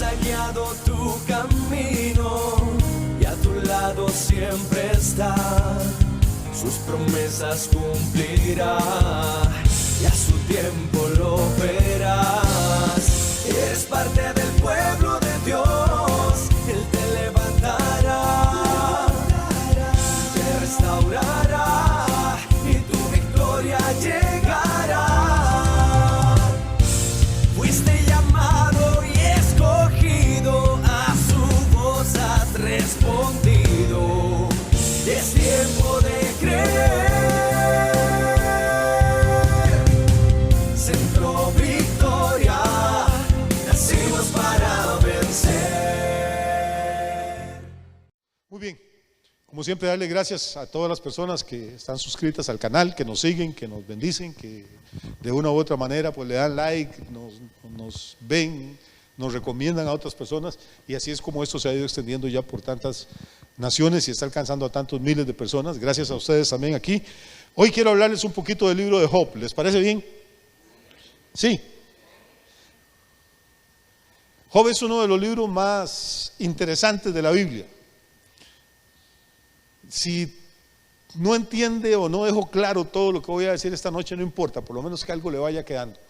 ha guiado tu camino y a tu lado siempre está. Sus promesas cumplirá y a su tiempo lo verás. Eres parte del pueblo de Dios, Él te levantará, te restaurará y tu victoria llegará. Fuiste llamado y escogido, a su voz has respondido. Es tiempo de creer. Centro Victoria, nacimos para vencer. Muy bien, como siempre, darle gracias a todas las personas que están suscritas al canal, que nos siguen, que nos bendicen, que de una u otra manera pues le dan like, nos ven, nos recomiendan a otras personas, y así es como esto se ha ido extendiendo ya por tantas naciones y está alcanzando a tantos miles de personas. Gracias a ustedes también aquí. Hoy quiero hablarles un poquito del libro de Job. ¿Les parece bien? Sí. Job es uno de los libros más interesantes de la Biblia. Si no entiende o no dejo claro todo lo que voy a decir esta noche, no importa, por lo menos que algo le vaya quedando.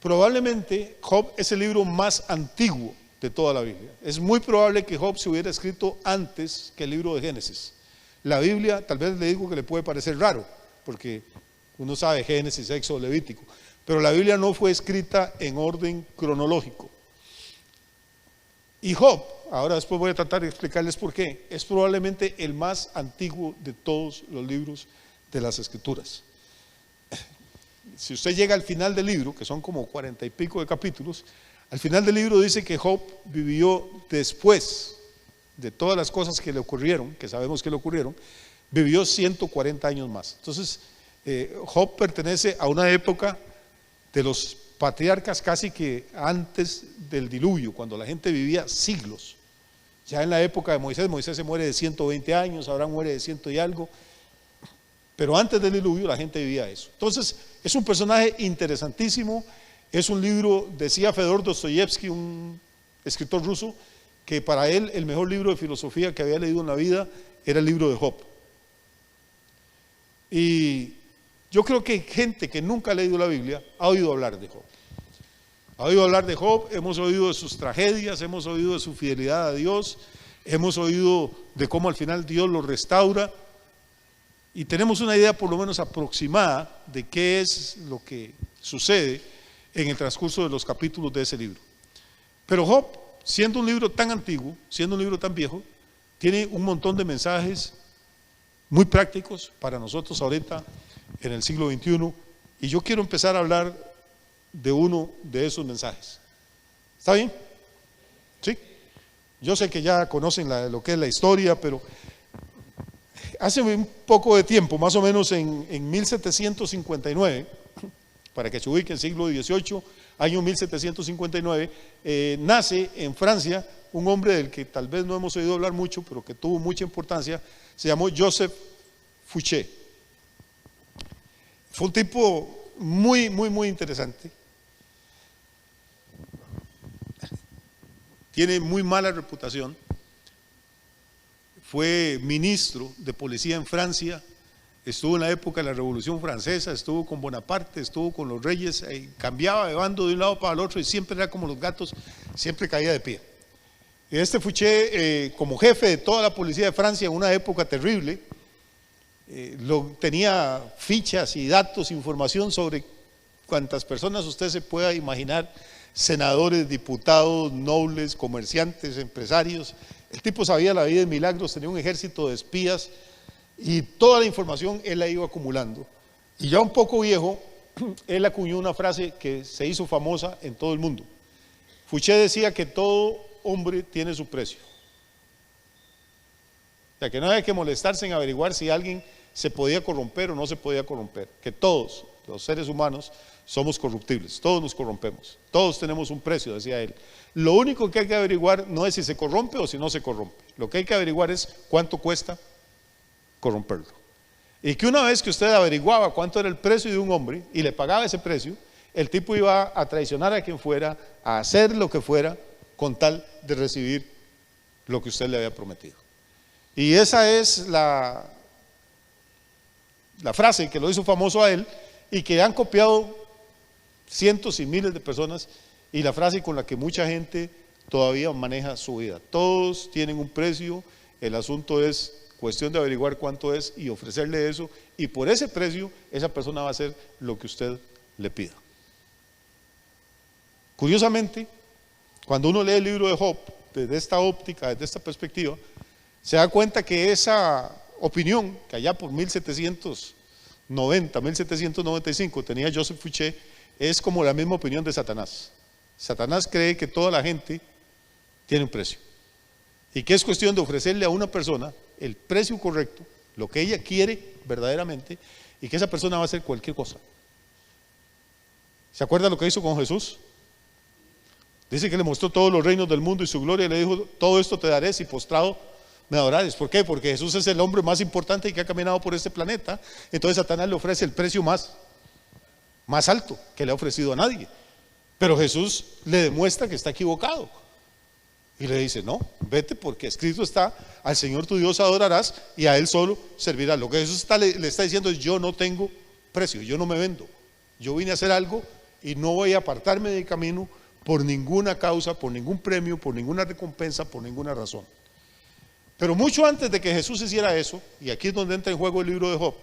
Probablemente Job es el libro más antiguo de toda la Biblia. Es muy probable que Job se hubiera escrito antes que el libro de Génesis. La Biblia, tal vez le digo que le puede parecer raro, porque uno sabe Génesis, Éxodo, Levítico, pero la Biblia no fue escrita en orden cronológico. Y Job, ahora después voy a tratar de explicarles por qué, es probablemente el más antiguo de todos los libros de las Escrituras. Si usted llega al final del libro, que son como 40 y pico de capítulos, al final del libro dice que Job vivió después de todas las cosas que le ocurrieron, que sabemos que le ocurrieron, vivió 140 años más. Entonces, Job pertenece a una época de los patriarcas casi que antes del diluvio, cuando la gente vivía siglos. Ya en la época de Moisés, Moisés se muere de 120 años, Abraham muere de 100 y algo, pero antes del diluvio la gente vivía eso. Entonces, es un personaje interesantísimo. Es un libro, decía Fedor Dostoyevsky, un escritor ruso, que para él el mejor libro de filosofía que había leído en la vida era el libro de Job. Y yo creo que gente que nunca ha leído la Biblia ha oído hablar de Job. Ha oído hablar de Job, hemos oído de sus tragedias, hemos oído de su fidelidad a Dios, hemos oído de cómo al final Dios lo restaura, y tenemos una idea por lo menos aproximada de qué es lo que sucede en el transcurso de los capítulos de ese libro. Pero Job, siendo un libro tan antiguo, siendo un libro tan viejo, tiene un montón de mensajes muy prácticos para nosotros ahorita en el siglo XXI, y yo quiero empezar a hablar de uno de esos mensajes. ¿Está bien? ¿Sí? Yo sé que ya conocen lo que es la historia, pero hace un poco de tiempo, más o menos en 1759, para que se ubique en el siglo XVIII, año 1759, nace en Francia un hombre del que tal vez no hemos oído hablar mucho, pero que tuvo mucha importancia. Se llamó Joseph Fouché. Fue un tipo muy interesante. Tiene muy mala reputación. Fue ministro de policía en Francia, estuvo en la época de la Revolución Francesa, estuvo con Bonaparte, estuvo con los reyes, cambiaba de bando de un lado para el otro y siempre era como los gatos, siempre caía de pie. Este Fouché, como jefe de toda la policía de Francia en una época terrible, tenía fichas y datos, información sobre cuantas personas usted se pueda imaginar, senadores, diputados, nobles, comerciantes, empresarios. El tipo sabía la vida de milagros, tenía un ejército de espías y toda la información él la iba acumulando. Y ya un poco viejo, él acuñó una frase que se hizo famosa en todo el mundo. Fouché decía que todo hombre tiene su precio. O sea, que no había que molestarse en averiguar si alguien se podía corromper o no se podía corromper. Que todos los seres humanos somos corruptibles, todos nos corrompemos, todos tenemos un precio, decía él. Lo único que hay que averiguar no es si se corrompe o si no se corrompe. Lo que hay que averiguar es cuánto cuesta corromperlo. Y que una vez que usted averiguaba cuánto era el precio de un hombre y le pagaba ese precio, el tipo iba a traicionar a quien fuera, a hacer lo que fuera con tal de recibir lo que usted le había prometido. Y esa es la frase que lo hizo famoso a él y que han copiado cientos y miles de personas, y la frase con la que mucha gente todavía maneja su vida. Todos tienen un precio, el asunto es cuestión de averiguar cuánto es y ofrecerle eso, y por ese precio esa persona va a hacer lo que usted le pida. Curiosamente, cuando uno lee el libro de Job desde esta óptica, desde esta perspectiva, se da cuenta que esa opinión que allá por 1790, 1795 tenía Joseph Fouché, es como la misma opinión de Satanás. Satanás cree que toda la gente tiene un precio y que es cuestión de ofrecerle a una persona el precio correcto, lo que ella quiere verdaderamente, y que esa persona va a hacer cualquier cosa. ¿Se acuerda lo que hizo con Jesús? Dice que le mostró todos los reinos del mundo y su gloria, y le dijo: todo esto te daré si postrado me adorares. ¿Por qué? Porque Jesús es el hombre más importante que ha caminado por este planeta. Entonces Satanás le ofrece el precio más alto que le ha ofrecido a nadie. Pero Jesús le demuestra que está equivocado y le dice: no, vete, porque escrito está: al Señor tu Dios adorarás y a Él solo servirás. Lo que Jesús le está diciendo es: yo no tengo precio, yo no me vendo, yo vine a hacer algo y no voy a apartarme del camino por ninguna causa, por ningún premio, por ninguna recompensa, por ninguna razón. Pero mucho antes de que Jesús hiciera eso, y aquí es donde entra en juego el libro de Job,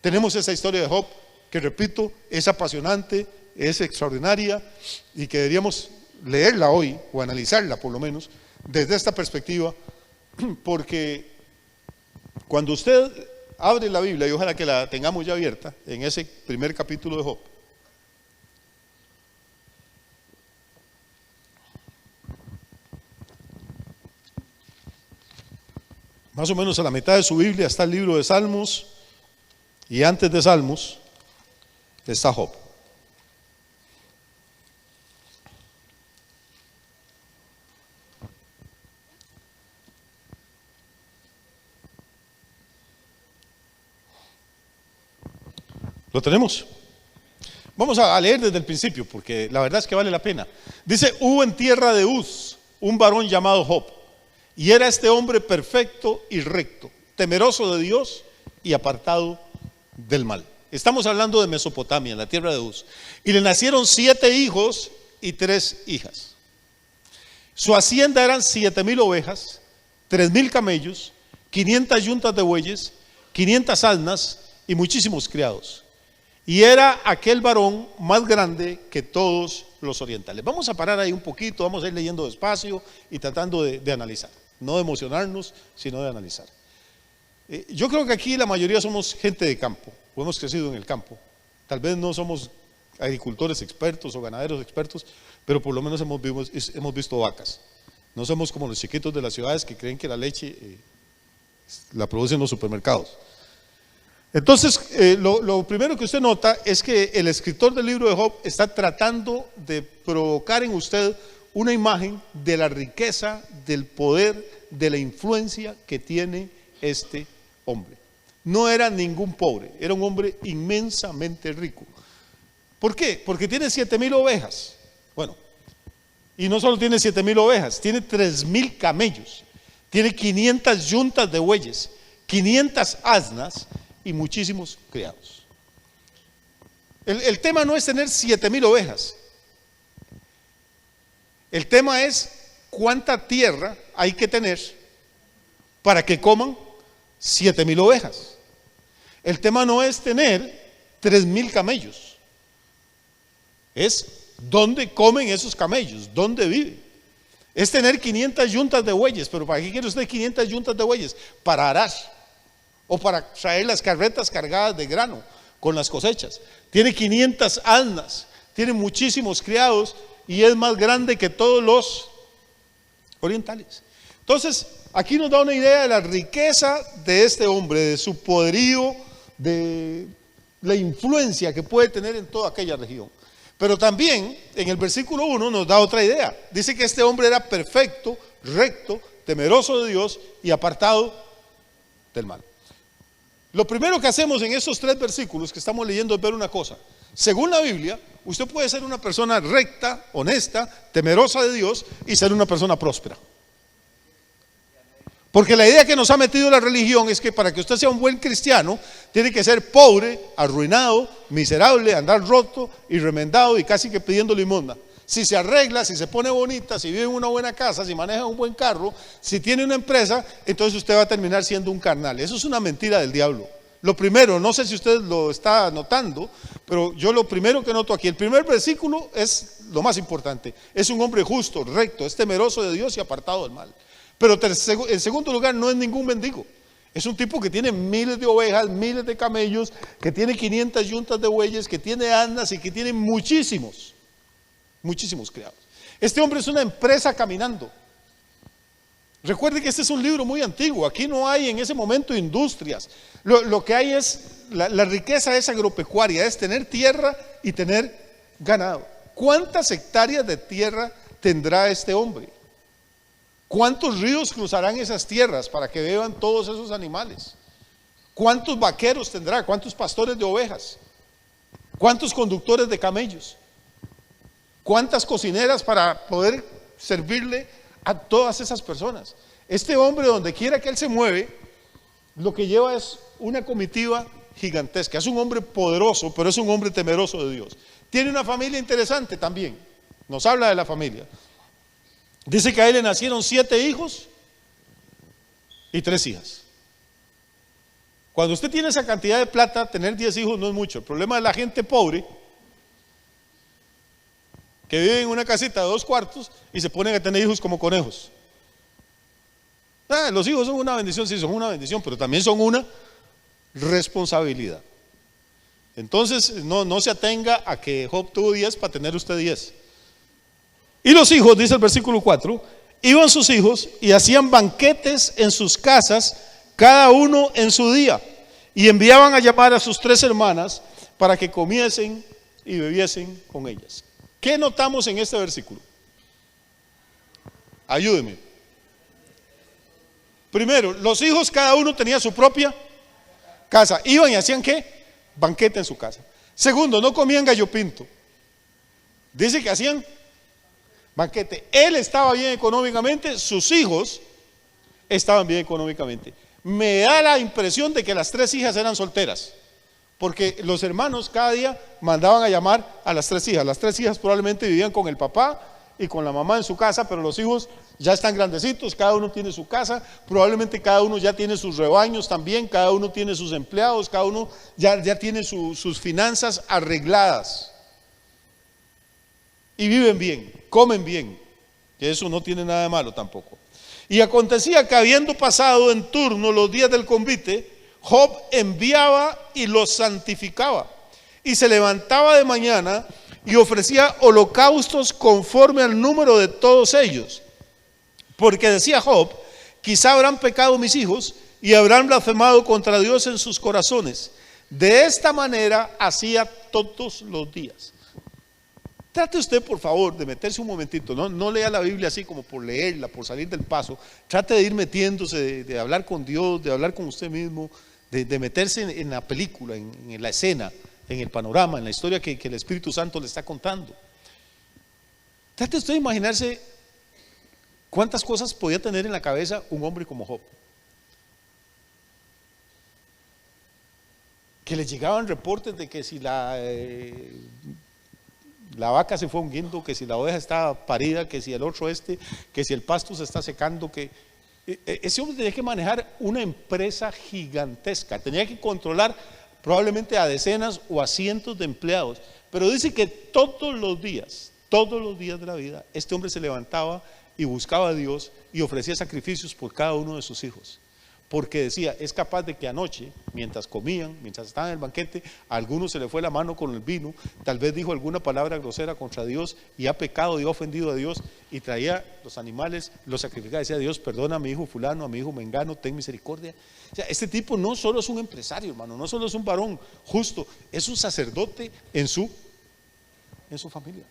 tenemos esa historia de Job que, repito, es apasionante, es extraordinaria, y que deberíamos leerla hoy, o analizarla por lo menos, desde esta perspectiva, porque cuando usted abre la Biblia, y ojalá que la tengamos ya abierta, en ese primer capítulo de Job, más o menos a la mitad de su Biblia está el libro de Salmos, y antes de Salmos está Job. ¿Lo tenemos? Vamos a leer desde el principio, porque la verdad es que vale la pena. Dice: hubo en tierra de Uz un varón llamado Job, y era este hombre perfecto y recto, temeroso de Dios y apartado del mal. Estamos hablando de Mesopotamia, en la tierra de Uz. Y le nacieron 7 hijos y 3 hijas. Su hacienda eran 7,000 ovejas, 3,000 camellos, 500 yuntas de bueyes, 500 asnas y muchísimos criados. Y era aquel varón más grande que todos los orientales. Vamos a parar ahí un poquito, vamos a ir leyendo despacio y tratando de analizar. No de emocionarnos, sino de analizar. Yo creo que aquí la mayoría somos gente de campo, o hemos crecido en el campo. Tal vez no somos agricultores expertos o ganaderos expertos, pero por lo menos hemos visto vacas. No somos como los chiquitos de las ciudades que creen que la leche la producen los supermercados. Entonces, lo primero que usted nota es que el escritor del libro de Job está tratando de provocar en usted una imagen de la riqueza, del poder, de la influencia que tiene este hombre. No era ningún pobre, era un hombre inmensamente rico. ¿Por qué? Porque tiene 7,000 ovejas. Bueno, y no solo tiene 7,000 ovejas, tiene 3,000 camellos, tiene 500 yuntas de bueyes, 500 asnas y muchísimos criados. El tema no es tener 7,000 ovejas. El tema es cuánta tierra hay que tener para que coman 7,000 ovejas. El tema no es tener 3,000 camellos. Es dónde comen esos camellos, dónde viven. Es tener 500 yuntas de bueyes. Pero ¿para qué quiere usted 500 yuntas de bueyes? Para arar o para traer las carretas cargadas de grano con las cosechas. Tiene 500 asnas, tiene muchísimos criados y es más grande que todos los orientales. Entonces, aquí nos da una idea de la riqueza de este hombre, de su poderío, de la influencia que puede tener en toda aquella región. Pero también en el versículo 1 nos da otra idea. Dice que este hombre era perfecto, recto, temeroso de Dios y apartado del mal. Lo primero que hacemos en estos 3 versículos que estamos leyendo es ver una cosa. Según la Biblia, usted puede ser una persona recta, honesta, temerosa de Dios y ser una persona próspera. Porque la idea que nos ha metido la religión es que para que usted sea un buen cristiano, tiene que ser pobre, arruinado, miserable, andar roto y remendado y casi que pidiendo limosna. Si se arregla, si se pone bonita, si vive en una buena casa, si maneja un buen carro, si tiene una empresa, entonces usted va a terminar siendo un carnal. Eso es una mentira del diablo. Lo primero, no sé si usted lo está notando, pero yo lo primero que noto aquí, el primer versículo es lo más importante. Es un hombre justo, recto, es temeroso de Dios y apartado del mal. Pero en segundo lugar, no es ningún mendigo. Es un tipo que tiene miles de ovejas, miles de camellos, que tiene 500 yuntas de bueyes, que tiene asnas y que tiene muchísimos criados. Este hombre es una empresa caminando. Recuerde que este es un libro muy antiguo. Aquí no hay en ese momento industrias. Lo que hay es, la riqueza es agropecuaria, es tener tierra y tener ganado. ¿Cuántas hectáreas de tierra tendrá este hombre? ¿Cuántos ríos cruzarán esas tierras para que beban todos esos animales? ¿Cuántos vaqueros tendrá? ¿Cuántos pastores de ovejas? ¿Cuántos conductores de camellos? ¿Cuántas cocineras para poder servirle a todas esas personas? Este hombre, donde quiera que él se mueve, lo que lleva es una comitiva gigantesca. Es un hombre poderoso, pero es un hombre temeroso de Dios. Tiene una familia interesante también. Nos habla de la familia. Dice que a él le nacieron 7 hijos y 3 hijas. Cuando usted tiene esa cantidad de plata, tener 10 hijos no es mucho. El problema de la gente pobre, que vive en una casita de 2 cuartos y se ponen a tener hijos como conejos. Los hijos son una bendición, sí, son una bendición, pero también son una responsabilidad. Entonces no se atenga a que Job tuvo 10 para tener usted 10. Y los hijos, dice el versículo 4, iban sus hijos y hacían banquetes en sus casas, cada uno en su día, y enviaban a llamar a sus 3 hermanas para que comiesen y bebiesen con ellas. ¿Qué notamos en este versículo? Ayúdeme. Primero, los hijos cada uno tenía su propia casa. Iban y hacían ¿qué? Banquete en su casa. Segundo, no comían gallo pinto. Dice que hacían banquete. Él estaba bien económicamente, sus hijos estaban bien económicamente. Me da la impresión de que las 3 hijas eran solteras, porque los hermanos cada día mandaban a llamar a las 3 hijas. Las 3 hijas probablemente vivían con el papá y con la mamá en su casa, pero los hijos ya están grandecitos, cada uno tiene su casa, probablemente cada uno ya tiene sus rebaños también, cada uno tiene sus empleados, cada uno ya tiene sus finanzas arregladas. Y viven bien, comen bien, que eso no tiene nada de malo tampoco. Y acontecía que habiendo pasado en turno los días del convite, Job enviaba y los santificaba, y se levantaba de mañana y ofrecía holocaustos conforme al número de todos ellos. Porque decía Job, quizá habrán pecado mis hijos y habrán blasfemado contra Dios en sus corazones. De esta manera hacía todos los días. Trate usted, por favor, de meterse un momentito, no lea la Biblia así como por leerla, por salir del paso. Trate de ir metiéndose, de hablar con Dios, de hablar con usted mismo, de meterse en la película, en la escena, en el panorama, en la historia que el Espíritu Santo le está contando. Trate usted de imaginarse cuántas cosas podía tener en la cabeza un hombre como Job. Que le llegaban reportes de que si la vaca se fue a un guindo, que si la oveja estaba parida, que si el otro que si el pasto se está secando, que ese hombre tenía que manejar una empresa gigantesca, tenía que controlar probablemente a decenas o a cientos de empleados, pero dice que todos los días de la vida, este hombre se levantaba y buscaba a Dios y ofrecía sacrificios por cada uno de sus hijos. Porque decía, es capaz de que anoche, mientras comían, mientras estaban en el banquete, a alguno se le fue la mano con el vino, tal vez dijo alguna palabra grosera contra Dios y ha pecado y ha ofendido a Dios, y traía los animales, los sacrificaba, decía Dios, perdona a mi hijo fulano, a mi hijo mengano, ten misericordia. O sea, este tipo no solo es un empresario, hermano, no solo es un varón justo, es un sacerdote en su familia.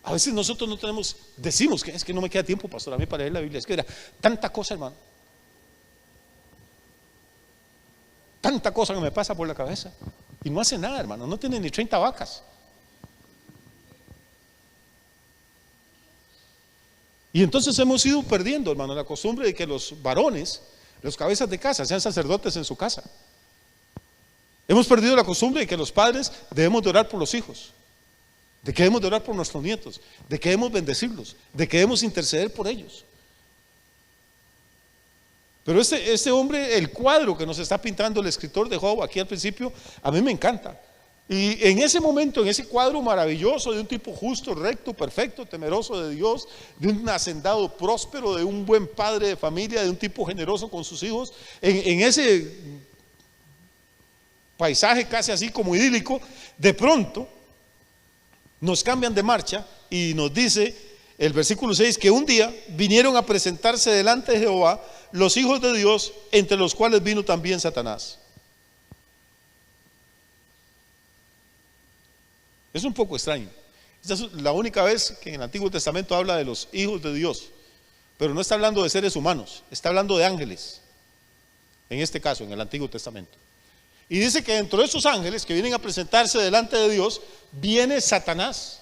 A veces nosotros no tenemos, decimos que es que no me queda tiempo, pastor, a mí para leer la Biblia, es que era tanta cosa, hermano. tanta cosa que me pasa por la cabeza. Y no hace nada, hermano, no tiene ni 30 vacas. Y entonces hemos ido perdiendo, hermano, la costumbre de que los varones, los cabezas de casa, sean sacerdotes en su casa. Hemos perdido la costumbre de que los padres debemos de orar por los hijos, de que debemos de orar por nuestros nietos, de que debemos bendecirlos, de que debemos interceder por ellos. Pero este hombre, el cuadro que nos está pintando el escritor de Job aquí al principio, a mí me encanta. Y en ese momento, en ese cuadro maravilloso de un tipo justo, recto, perfecto, temeroso de Dios, de un hacendado próspero, de un buen padre de familia, de un tipo generoso con sus hijos, en ese paisaje casi así como idílico, de pronto nos cambian de marcha y nos dice el versículo 6 que un día vinieron a presentarse delante de Jehová los hijos de Dios, entre los cuales vino también Satanás. Es un poco extraño. Esta es la única vez que en el Antiguo Testamento habla de los hijos de Dios, pero no está hablando de seres humanos, está hablando de ángeles, en este caso, en el Antiguo Testamento. Y dice que dentro de esos ángeles que vienen a presentarse delante de Dios, viene Satanás.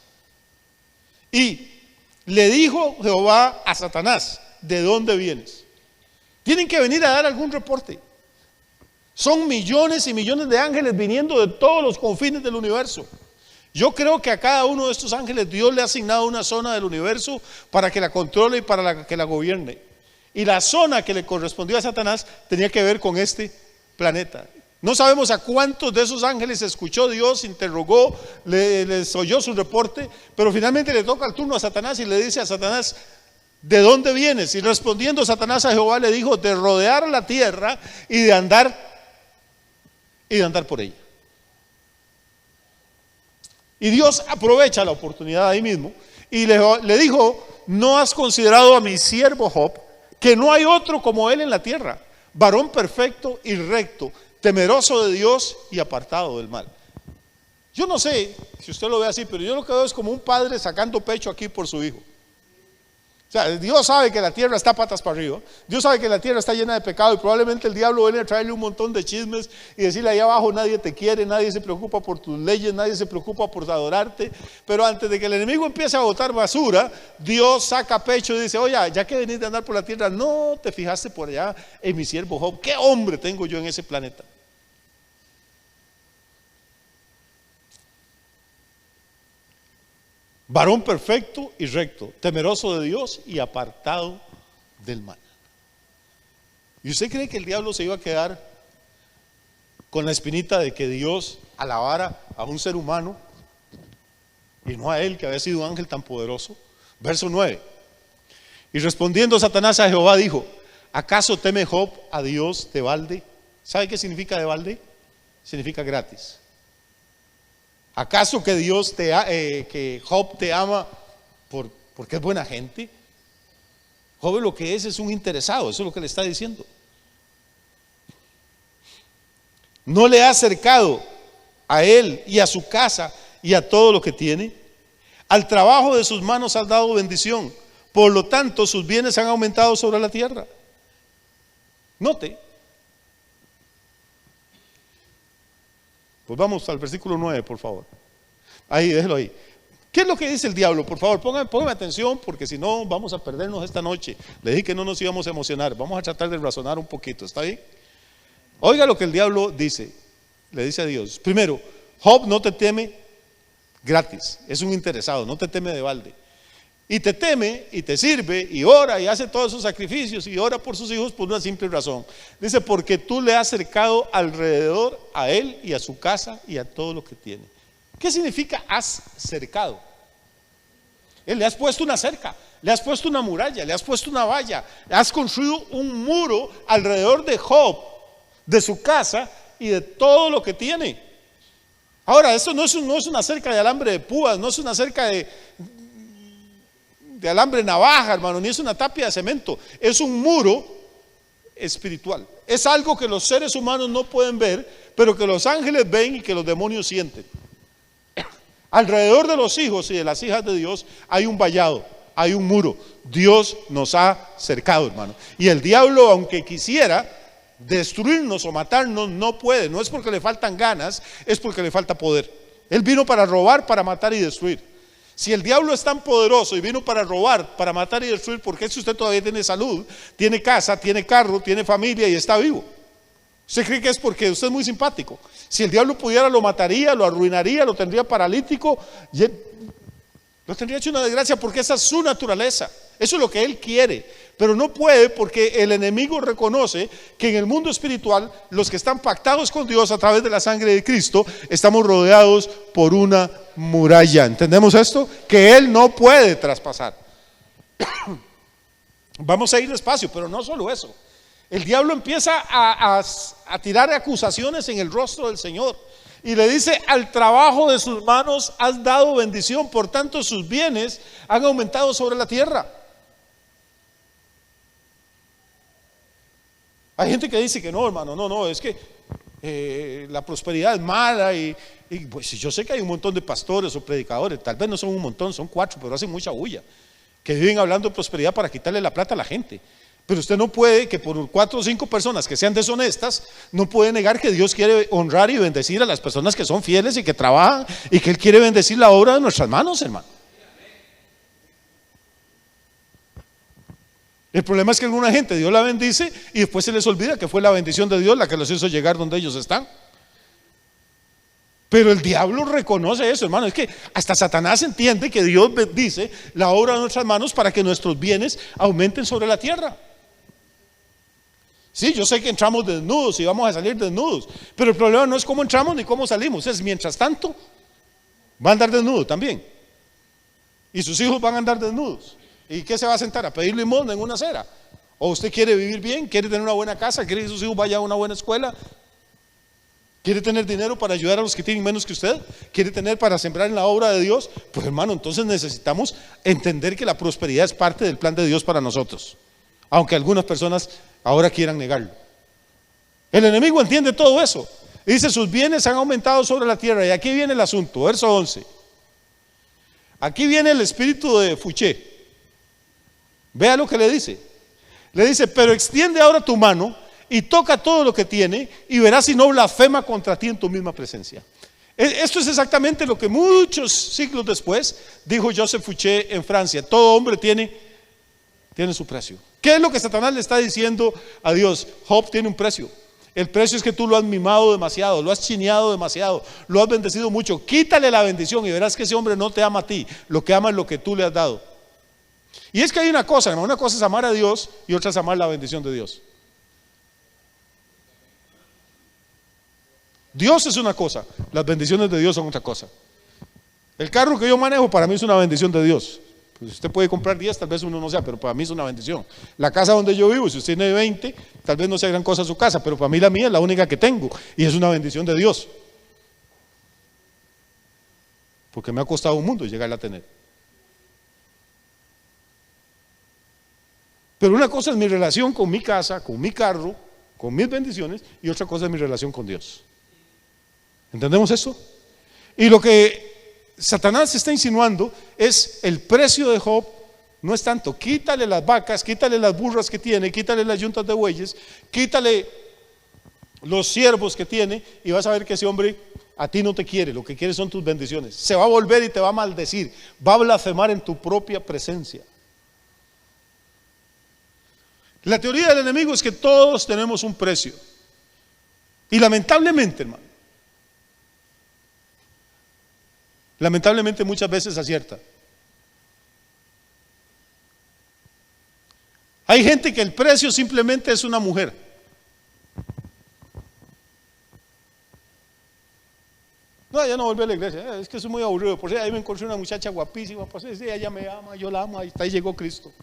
Y le dijo Jehová a Satanás: ¿de dónde vienes? Tienen que venir a dar algún reporte. Son millones y millones de ángeles viniendo de todos los confines del universo. Yo creo que a cada uno de estos ángeles Dios le ha asignado una zona del universo para que la controle y para que la gobierne. Y la zona que le correspondió a Satanás tenía que ver con este planeta. No sabemos a cuántos de esos ángeles escuchó Dios, interrogó, les oyó su reporte, pero finalmente le toca el turno a Satanás y le dice a Satanás: ¿de dónde vienes? Y respondiendo Satanás a Jehová le dijo: de rodear la tierra y de andar por ella. Y Dios aprovecha la oportunidad ahí mismo y le dijo: ¿no has considerado a mi siervo Job, que no hay otro como él en la tierra, varón perfecto y recto, temeroso de Dios y apartado del mal? Yo no sé si usted lo ve así, pero yo lo que veo es como un padre sacando pecho aquí por su hijo. O sea, Dios sabe que la tierra está patas para arriba, Dios sabe que la tierra está llena de pecado y probablemente el diablo viene a traerle un montón de chismes y decirle: allá abajo nadie te quiere, nadie se preocupa por tus leyes, nadie se preocupa por adorarte. Pero antes de que el enemigo empiece a botar basura, Dios saca pecho y dice: oye, ya que venís de andar por la tierra, no te fijaste por allá en mi siervo Job. ¿Qué hombre tengo yo en ese planeta? Varón perfecto y recto, temeroso de Dios y apartado del mal. ¿Y usted cree que el diablo se iba a quedar con la espinita de que Dios alabara a un ser humano y no a él, que había sido un ángel tan poderoso? Verso 9. Y respondiendo Satanás a Jehová dijo: ¿acaso teme Job a Dios de balde? ¿Sabe qué significa de balde? Significa gratis. ¿Acaso que que Job te ama porque es buena gente? Job lo que es un interesado, eso es lo que le está diciendo. ¿No le ha acercado a él y a su casa y a todo lo que tiene? Al trabajo de sus manos has dado bendición, por lo tanto sus bienes han aumentado sobre la tierra. Note. Pues vamos al versículo 9, por favor. Ahí, déjelo ahí. ¿Qué es lo que dice el diablo? Por favor, póngame atención, porque si no vamos a perdernos esta noche. Le dije que no nos íbamos a emocionar. Vamos a tratar de razonar un poquito, ¿está bien? Oiga lo que el diablo dice. Le dice a Dios: primero, Job no te teme gratis, es un interesado, no te teme de balde. Y te teme y te sirve y ora y hace todos sus sacrificios y ora por sus hijos por una simple razón. Dice: porque tú le has cercado alrededor a él y a su casa y a todo lo que tiene. ¿Qué significa has cercado? Le has puesto una cerca, le has puesto una muralla, le has puesto una valla, le has construido un muro alrededor de Job, de su casa y de todo lo que tiene. Ahora, esto no es una cerca de alambre de púas, no es una cerca de alambre navaja, hermano, ni es una tapia de cemento, es un muro espiritual. Es algo que los seres humanos no pueden ver, pero que los ángeles ven y que los demonios sienten. Alrededor de los hijos y de las hijas de Dios hay un vallado, hay un muro. Dios nos ha cercado, hermano. Y el diablo, aunque quisiera, destruirnos o matarnos no puede. No es porque le faltan ganas, es porque le falta poder. Él vino para robar, para matar y destruir. Si el diablo es tan poderoso y vino para robar, para matar y destruir, ¿por qué si usted todavía tiene salud, tiene casa, tiene carro, tiene familia y está vivo? ¿Usted cree que es porque usted es muy simpático? Si el diablo pudiera, lo mataría, lo arruinaría, lo tendría paralítico, lo tendría hecho una desgracia, porque esa es su naturaleza. Eso es lo que él quiere, pero no puede, porque el enemigo reconoce que en el mundo espiritual, los que están pactados con Dios a través de la sangre de Cristo, estamos rodeados por una muralla. ¿Entendemos esto? Que él no puede traspasar. Vamos a ir despacio, pero no solo eso. El diablo empieza a tirar acusaciones en el rostro del Señor y le dice: al trabajo de sus manos has dado bendición, por tanto sus bienes han aumentado sobre la tierra. Hay gente que dice que no, hermano, no, es que la prosperidad es mala y pues yo sé que hay un montón de pastores o predicadores, tal vez no son un montón, son 4, pero hacen mucha bulla, que viven hablando de prosperidad para quitarle la plata a la gente. Pero usted no puede, que por 4 o 5 personas que sean deshonestas, no puede negar que Dios quiere honrar y bendecir a las personas que son fieles y que trabajan, y que Él quiere bendecir la obra de nuestras manos, hermano. El problema es que alguna gente Dios la bendice y después se les olvida que fue la bendición de Dios la que los hizo llegar donde ellos están. Pero el diablo reconoce eso, hermano. Es que hasta Satanás entiende que Dios bendice la obra de nuestras manos para que nuestros bienes aumenten sobre la tierra. Sí, yo sé que entramos desnudos y vamos a salir desnudos, pero el problema no es cómo entramos ni cómo salimos, es mientras tanto va a andar desnudo también, y sus hijos van a andar desnudos. ¿Y qué se va a sentar? ¿A pedir limosna en una acera? ¿O usted quiere vivir bien? ¿Quiere tener una buena casa? ¿Quiere que sus hijos vayan a una buena escuela? ¿Quiere tener dinero para ayudar a los que tienen menos que usted? ¿Quiere tener para sembrar en la obra de Dios? Pues hermano, entonces necesitamos entender que la prosperidad es parte del plan de Dios para nosotros, aunque algunas personas ahora quieran negarlo. El enemigo entiende todo eso y dice: sus bienes han aumentado sobre la tierra. Y aquí viene el asunto, verso 11. Aquí viene el espíritu de Fuché. Vea lo que le dice. Le dice: pero extiende ahora tu mano y toca todo lo que tiene, y verás si no blasfema contra ti en tu misma presencia. Esto es exactamente lo que muchos siglos después dijo Joseph Fouché en Francia: todo hombre tiene su precio. ¿Qué es lo que Satanás le está diciendo a Dios? Job tiene un precio. El precio es que tú lo has mimado demasiado, lo has chineado demasiado, lo has bendecido mucho. Quítale la bendición y verás que ese hombre no te ama a ti, lo que ama es lo que tú le has dado. Y es que hay una cosa, hermano, una cosa es amar a Dios y otra es amar la bendición de Dios. Dios es una cosa, las bendiciones de Dios son otra cosa. El carro que yo manejo para mí es una bendición de Dios. Pues usted puede comprar 10, tal vez uno no sea, pero para mí es una bendición. La casa donde yo vivo, si usted tiene 20, tal vez no sea gran cosa su casa, pero para mí la mía es la única que tengo y es una bendición de Dios, porque me ha costado un mundo llegarla a tener. Pero una cosa es mi relación con mi casa, con mi carro, con mis bendiciones, y otra cosa es mi relación con Dios. ¿Entendemos eso? Y lo que Satanás está insinuando es: el precio de Job no es tanto, quítale las vacas, quítale las burras que tiene, quítale las yuntas de bueyes, quítale los siervos que tiene, y vas a ver que ese hombre a ti no te quiere, lo que quiere son tus bendiciones. Se va a volver y te va a maldecir, va a blasfemar en tu propia presencia. La teoría del enemigo es que todos tenemos un precio, y lamentablemente, hermano, muchas veces acierta. Hay gente que el precio simplemente es una mujer. No, ya no vuelve a la iglesia, es que soy muy aburrido, por si ahí me encontré una muchacha guapísima, pues sí, ella me ama, yo la amo, ahí está, ahí llegó Cristo.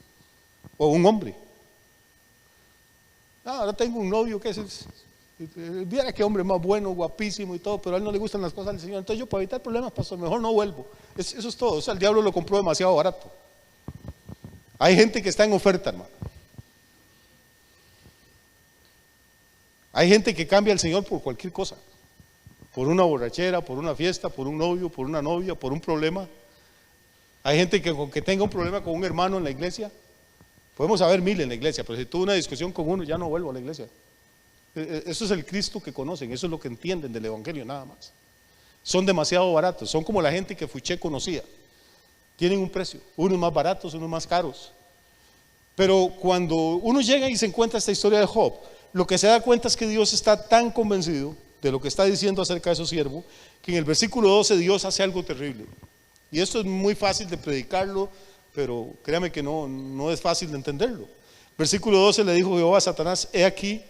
O un hombre. Ahora tengo un novio que viera qué hombre más bueno, guapísimo y todo, pero a él no le gustan las cosas del Señor. Entonces yo, para evitar problemas, pastor, mejor no vuelvo. Eso es todo. O sea, el diablo lo compró demasiado barato. Hay gente que está en oferta, hermano. Hay gente que cambia al Señor por cualquier cosa, por una borrachera, por una fiesta, por un novio, por una novia, por un problema. Hay gente que con que tenga un problema con un hermano en la iglesia, podemos haber 1000 en la iglesia, pero si tuve una discusión con uno, ya no vuelvo a la iglesia. Eso es el Cristo que conocen, eso es lo que entienden del Evangelio nada más. Son demasiado baratos, son como la gente que Fouché conocía. Tienen un precio, unos más baratos, unos más caros. Pero cuando uno llega y se encuentra esta historia de Job, lo que se da cuenta es que Dios está tan convencido de lo que está diciendo acerca de su siervo, que en el versículo 12 Dios hace algo terrible. Y esto es muy fácil de predicarlo, pero créame que no es fácil de entenderlo. Versículo 12 le dijo Jehová a Satanás: he aquí,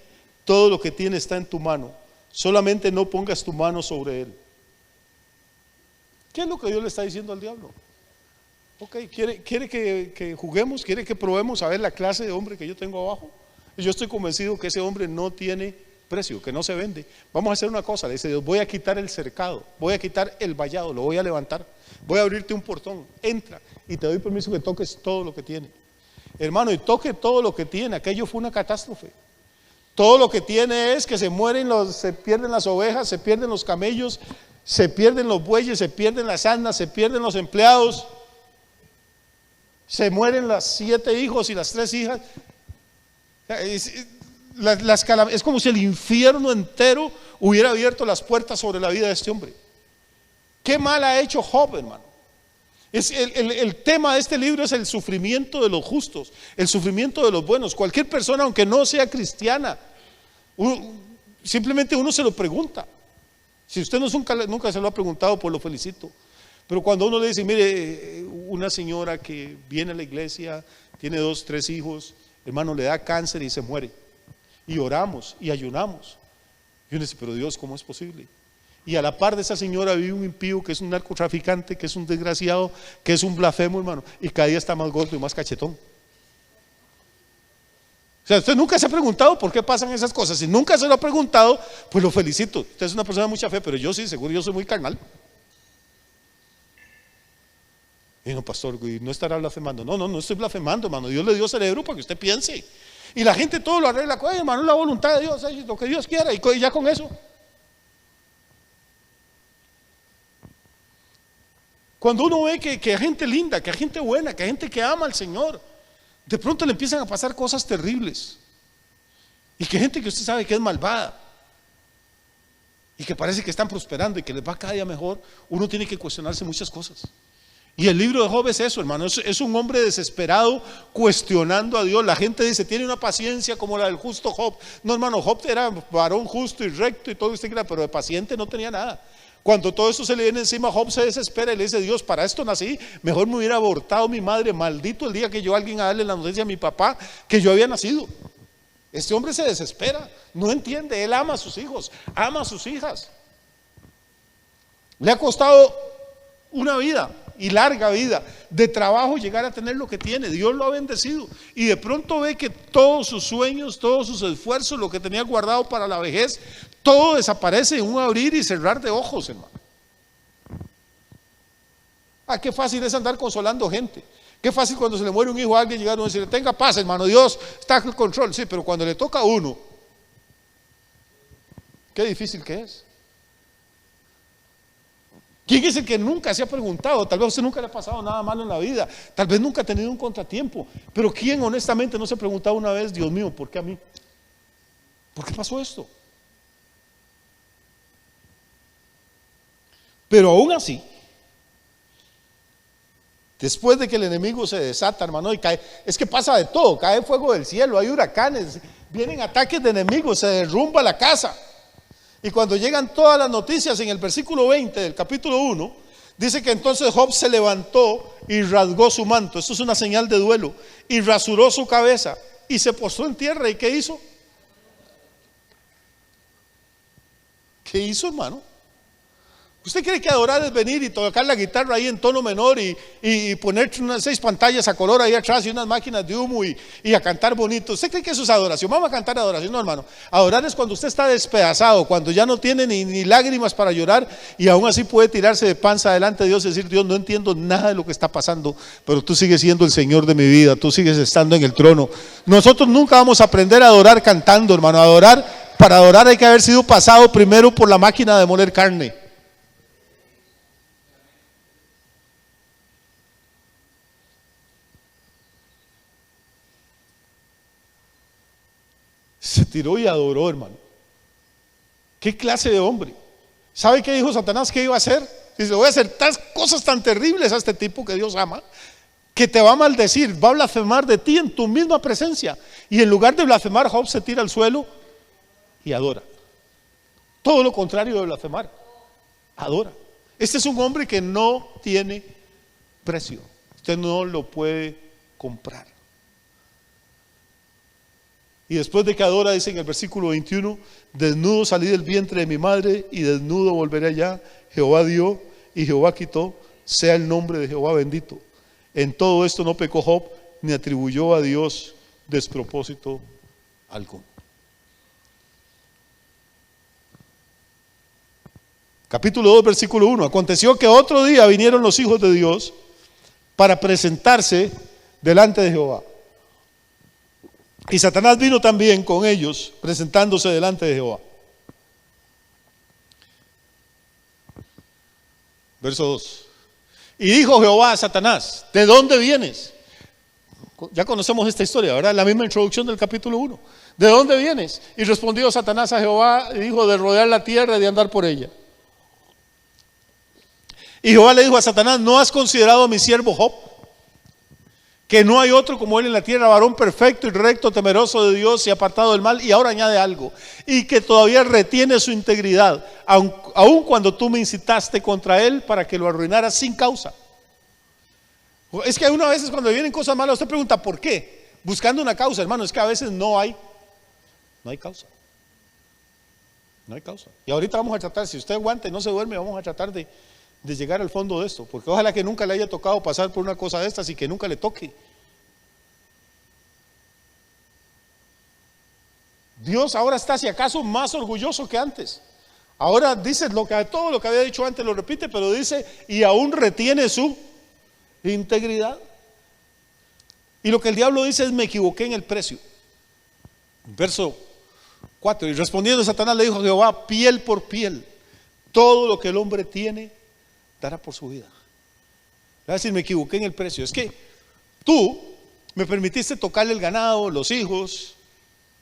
todo lo que tiene está en tu mano, solamente no pongas tu mano sobre él. ¿Qué es lo que Dios le está diciendo al diablo? Ok, quiere que juguemos, quiere que probemos a ver la clase de hombre que yo tengo abajo. Yo estoy convencido que ese hombre no tiene precio, que no se vende. Vamos a hacer una cosa, le dice Dios: voy a quitar el cercado, voy a quitar el vallado, lo voy a levantar, voy a abrirte un portón, entra y te doy permiso que toques todo lo que tiene. Hermano, y toque todo lo que tiene. Aquello fue una catástrofe. Todo lo que tiene es que se pierden las ovejas, se pierden los camellos, se pierden los bueyes, se pierden las asnas, se pierden los empleados, se mueren las 7 hijos y las 3 hijas. Es como si el infierno entero hubiera abierto las puertas sobre la vida de este hombre. ¿Qué mal ha hecho Job, hermano? El tema de este libro es el sufrimiento de los justos, el sufrimiento de los buenos. Cualquier persona, aunque no sea cristiana, simplemente uno se lo pregunta. Si usted nunca se lo ha preguntado, pues lo felicito. Pero cuando uno le dice: mire, una señora que viene a la iglesia, tiene 2, 3 hijos, hermano, le da cáncer y se muere, y oramos y ayunamos, y uno dice: pero Dios, ¿cómo es posible? Y a la par de esa señora vive un impío que es un narcotraficante, que es un desgraciado, que es un blasfemo, hermano, y cada día está más gordo y más cachetón. O sea, usted nunca se ha preguntado por qué pasan esas cosas. Si nunca se lo ha preguntado, pues lo felicito. Usted es una persona de mucha fe, pero yo sí, seguro yo soy muy carnal. Y no, pastor, y no estará blasfemando. No estoy blasfemando, hermano. Dios le dio cerebro para que usted piense. Y la gente todo lo arregla. Oye, hermano, la voluntad de Dios, lo que Dios quiera, y ya con eso. Cuando uno ve que hay gente linda, que hay gente buena, que hay gente que ama al Señor, de pronto le empiezan a pasar cosas terribles. Y que hay gente que usted sabe que es malvada y que parece que están prosperando y que les va cada día mejor, uno tiene que cuestionarse muchas cosas. Y el libro de Job es eso, hermano, es un hombre desesperado cuestionando a Dios. La gente dice: tiene una paciencia como la del justo Job. No, hermano, Job era varón justo y recto y todo esto, pero de paciente no tenía nada. Cuando todo esto se le viene encima, Job se desespera y le dice: Dios, para esto nací, mejor me hubiera abortado mi madre, maldito el día que yo alguien a darle la noticia a mi papá que yo había nacido. Este hombre se desespera, no entiende, él ama a sus hijos, ama a sus hijas. Le ha costado una vida, y larga vida, de trabajo llegar a tener lo que tiene. Dios lo ha bendecido, y de pronto ve que todos sus sueños, todos sus esfuerzos, lo que tenía guardado para la vejez, todo desaparece en un abrir y cerrar de ojos, hermano. Qué fácil es andar consolando gente. Qué fácil cuando se le muere un hijo a alguien llegar y decirle: tenga paz, hermano, Dios está en control. Sí, pero cuando le toca a uno, qué difícil que es. ¿Quién es el que nunca se ha preguntado? Tal vez a usted nunca le ha pasado nada malo en la vida, tal vez nunca ha tenido un contratiempo, pero ¿quién honestamente no se ha preguntado una vez: Dios mío, ¿por qué a mí? ¿Por qué pasó esto? Pero aún así, después de que el enemigo se desata, hermano, y cae, es que pasa de todo, cae fuego del cielo, hay huracanes, vienen ataques de enemigos, se derrumba la casa. Y cuando llegan todas las noticias, en el versículo 20 del capítulo 1, dice que entonces Job se levantó y rasgó su manto. Esto es una señal de duelo. Y rasuró su cabeza y se postró en tierra. ¿Y qué hizo? ¿Qué hizo, hermano? ¿Usted cree que adorar es venir y tocar la guitarra ahí en tono menor y poner unas 6 pantallas a color ahí atrás y unas máquinas de humo y a cantar bonito? ¿Usted cree que eso es adoración? Vamos a cantar adoración. No, hermano. Adorar es cuando usted está despedazado, cuando ya no tiene ni lágrimas para llorar, y aún así puede tirarse de panza delante de Dios y decir: Dios, no entiendo nada de lo que está pasando, pero tú sigues siendo el Señor de mi vida, tú sigues estando en el trono. Nosotros nunca vamos a aprender a adorar cantando, hermano. Para adorar hay que haber sido pasado primero por la máquina de moler carne. Se tiró y adoró, hermano. ¿Qué clase de hombre? ¿Sabe qué dijo Satanás que iba a hacer? Dice, voy a hacer tantas cosas tan terribles a este tipo que Dios ama, que te va a maldecir, va a blasfemar de ti en tu misma presencia. Y en lugar de blasfemar, Job se tira al suelo y adora. Todo lo contrario de blasfemar, adora. Este es un hombre que no tiene precio. Usted no lo puede comprar. Y después de que adora, dice en el versículo 21, desnudo salí del vientre de mi madre y desnudo volveré allá. Jehová dio y Jehová quitó, sea el nombre de Jehová bendito. En todo esto no pecó Job, ni atribuyó a Dios despropósito alguno. Capítulo 2, versículo 1. Aconteció que otro día vinieron los hijos de Dios para presentarse delante de Jehová. Y Satanás vino también con ellos, presentándose delante de Jehová. Verso 2. Y dijo Jehová a Satanás, ¿de dónde vienes? Ya conocemos esta historia, ¿verdad? La misma introducción del capítulo 1. ¿De dónde vienes? Y respondió Satanás a Jehová y dijo, de rodear la tierra y de andar por ella. Y Jehová le dijo a Satanás, ¿no has considerado a mi siervo Job? Que no hay otro como él en la tierra, varón perfecto y recto, temeroso de Dios y apartado del mal. Y ahora añade algo, y que todavía retiene su integridad, aun cuando tú me incitaste contra él para que lo arruinaras sin causa. Es que una veces cuando vienen cosas malas usted pregunta ¿por qué? Buscando una causa, hermano. Es que a veces no hay causa. No hay causa. Y ahorita vamos a tratar, si usted aguanta y no se duerme, vamos a tratar de llegar al fondo de esto, porque ojalá que nunca le haya tocado pasar por una cosa de estas y que nunca le toque. Dios ahora está, si acaso, más orgulloso que antes. Ahora dice todo lo que había dicho antes lo repite, pero dice, y aún retiene su integridad. Y lo que el diablo dice es, me equivoqué en el precio. Verso 4, y respondiendo Satanás le dijo a Jehová, piel por piel, todo lo que el hombre tiene, dará por su vida. Va a decir, me equivoqué en el precio. Es que tú me permitiste tocarle el ganado, los hijos,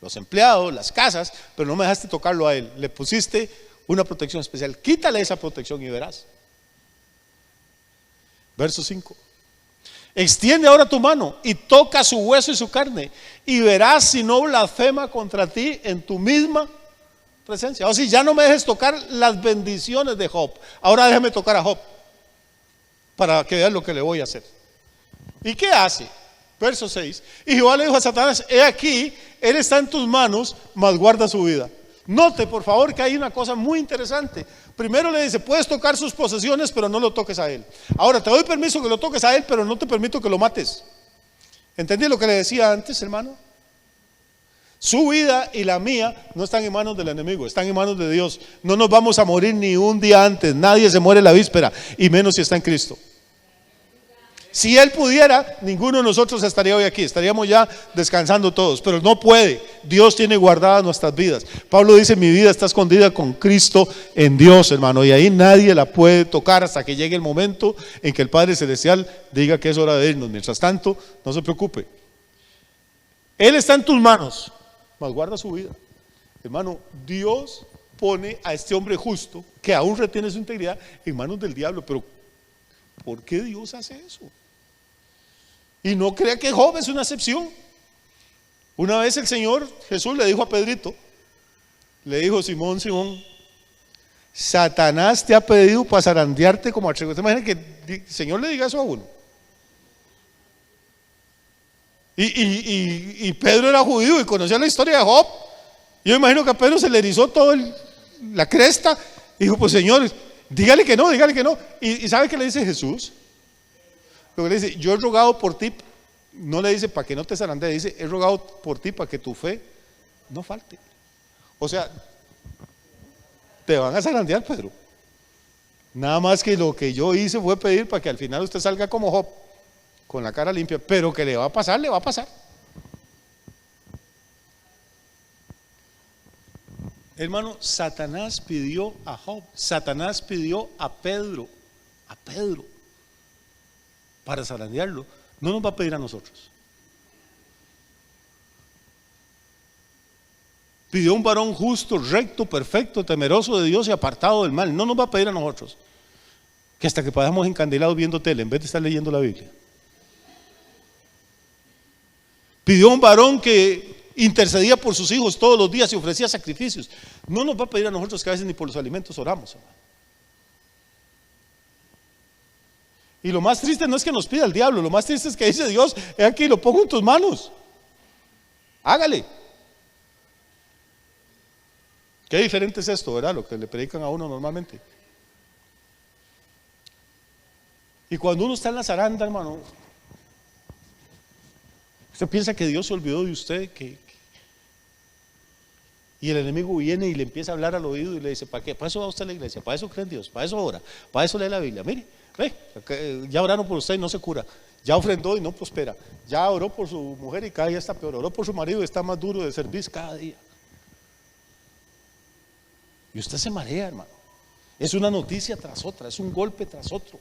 los empleados, las casas, pero no me dejaste tocarlo a él. Le pusiste una protección especial. Quítale esa protección y verás. Verso 5. Extiende ahora tu mano y toca su hueso y su carne, y verás si no blasfema contra ti en tu misma presencia. O sea, ya no me dejes tocar las bendiciones de Job, ahora déjame tocar a Job para que veas lo que le voy a hacer. ¿Y qué hace? Verso 6. Y Jehová le dijo a Satanás, he aquí, él está en tus manos, mas guarda su vida. Note por favor que hay una cosa muy interesante. Primero le dice, puedes tocar sus posesiones, pero no lo toques a él. Ahora te doy permiso que lo toques a él, pero no te permito que lo mates. ¿Entendí lo que le decía antes, hermano? Su vida y la mía no están en manos del enemigo, están en manos de Dios. No nos vamos a morir ni un día antes, nadie se muere la víspera, y menos si está en Cristo. Si Él pudiera, ninguno de nosotros estaría hoy aquí, estaríamos ya descansando todos, pero no puede. Dios tiene guardadas nuestras vidas. Pablo dice, mi vida está escondida con Cristo en Dios, hermano, y ahí nadie la puede tocar hasta que llegue el momento en que el Padre Celestial diga que es hora de irnos. Mientras tanto, no se preocupe. Él está en tus manos, mas guarda su vida. Hermano, Dios pone a este hombre justo, que aún retiene su integridad, en manos del diablo. Pero ¿por qué Dios hace eso? Y no crea que Job es una excepción. Una vez el Señor Jesús le dijo a Pedrito, le dijo, Simón, Simón, Satanás te ha pedido para zarandearte como a trigo. ¿Usted imagina que el Señor le diga eso a uno? Y Pedro era judío y conocía la historia de Job. Yo imagino que a Pedro se le erizó toda la cresta. Y dijo, pues Señor, dígale que no, dígale que no. ¿Y sabe qué le dice Jesús? Lo que le dice, yo he rogado por ti. No le dice para que no te zarandee, dice, he rogado por ti para que tu fe no falte. O sea, te van a zarandear, Pedro. Nada más que lo que yo hice fue pedir para que al final usted salga como Job, con la cara limpia, pero que le va a pasar, le va a pasar. Hermano, Satanás pidió a Job, Satanás pidió a Pedro, para zarandearlo. No nos va a pedir a nosotros. Pidió un varón justo, recto, perfecto, temeroso de Dios y apartado del mal. No nos va a pedir a nosotros que hasta que pasamos encandilados viendo tele en vez de estar leyendo la Biblia. Pidió un varón que intercedía por sus hijos todos los días y ofrecía sacrificios. No nos va a pedir a nosotros que a veces ni por los alimentos oramos, hermano. Y lo más triste no es que nos pida el diablo, lo más triste es que dice Dios: he aquí, lo pongo en tus manos, hágale. Qué diferente es esto, ¿verdad? Lo que le predican a uno normalmente. Y cuando uno está en la zaranda, hermano, usted piensa que Dios se olvidó de usted, y el enemigo viene y le empieza a hablar al oído y le dice: ¿para qué? ¿Para eso va usted a la iglesia? ¿Para eso cree en Dios? ¿Para eso ora? ¿Para eso lee la Biblia? Mire, ve, ya oraron por usted y no se cura, ya ofrendó y no prospera, ya oró por su mujer y cada día está peor, oró por su marido y está más duro de servir cada día. Y usted se marea, hermano. Es una noticia tras otra, es un golpe tras otro.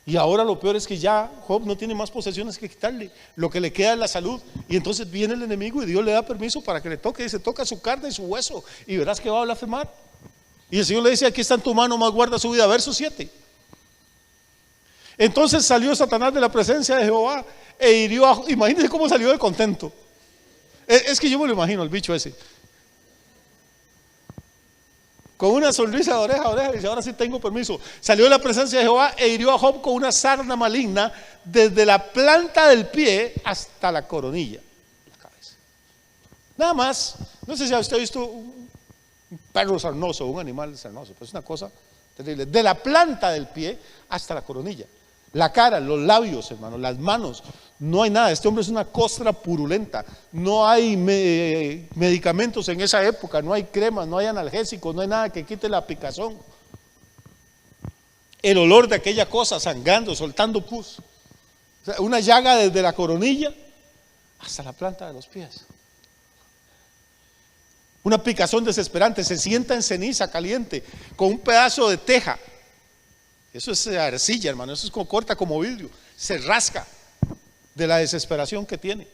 Y ahora lo peor es que ya Job no tiene más posesiones que quitarle, lo que le queda es la salud. Y entonces viene el enemigo y Dios le da permiso para que le toque. Dice: toca su carne y su hueso y verás que va a blasfemar. Y el Señor le dice: aquí está en tu mano, más guarda su vida. Verso 7. Entonces salió Satanás de la presencia de Jehová e hirió a Job. Imagínense cómo salió de contento. Es que yo me lo imagino, el bicho ese, con una sonrisa de oreja a oreja, y dice: ahora sí tengo permiso. Salió de la presencia de Jehová e hirió a Job con una sarna maligna desde la planta del pie hasta la coronilla, la cabeza. Nada más. No sé si usted ha visto un perro sarnoso, un animal sarnoso, pues es una cosa terrible. De la planta del pie hasta la coronilla. La cara, los labios, hermano, las manos, no hay nada. Este hombre es una costra purulenta. No hay medicamentos en esa época, no hay cremas, no hay analgésicos, no hay nada que quite la picazón. El olor de aquella cosa sangrando, soltando pus. O sea, una llaga desde la coronilla hasta la planta de los pies. Una picazón desesperante. Se sienta en ceniza caliente con un pedazo de teja. Eso es arcilla, hermano, eso es como corta como vidrio. Se rasca de la desesperación que tiene.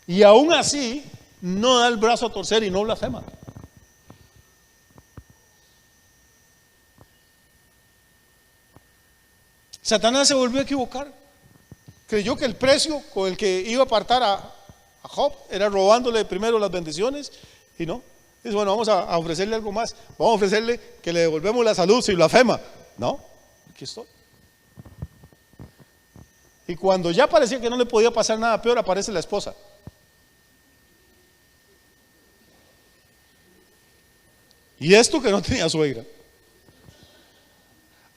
Y aún así no da el brazo a torcer y no blasfema. Satanás se volvió a equivocar. Creyó que el precio con el que iba a apartar a Job era robándole primero las bendiciones, y no. Dice: bueno, vamos a ofrecerle algo más. Vamos a ofrecerle que le devolvemos la salud si blasfema. No, aquí estoy. Y cuando ya parecía que no le podía pasar nada peor, aparece la esposa. Y esto que no tenía suegra.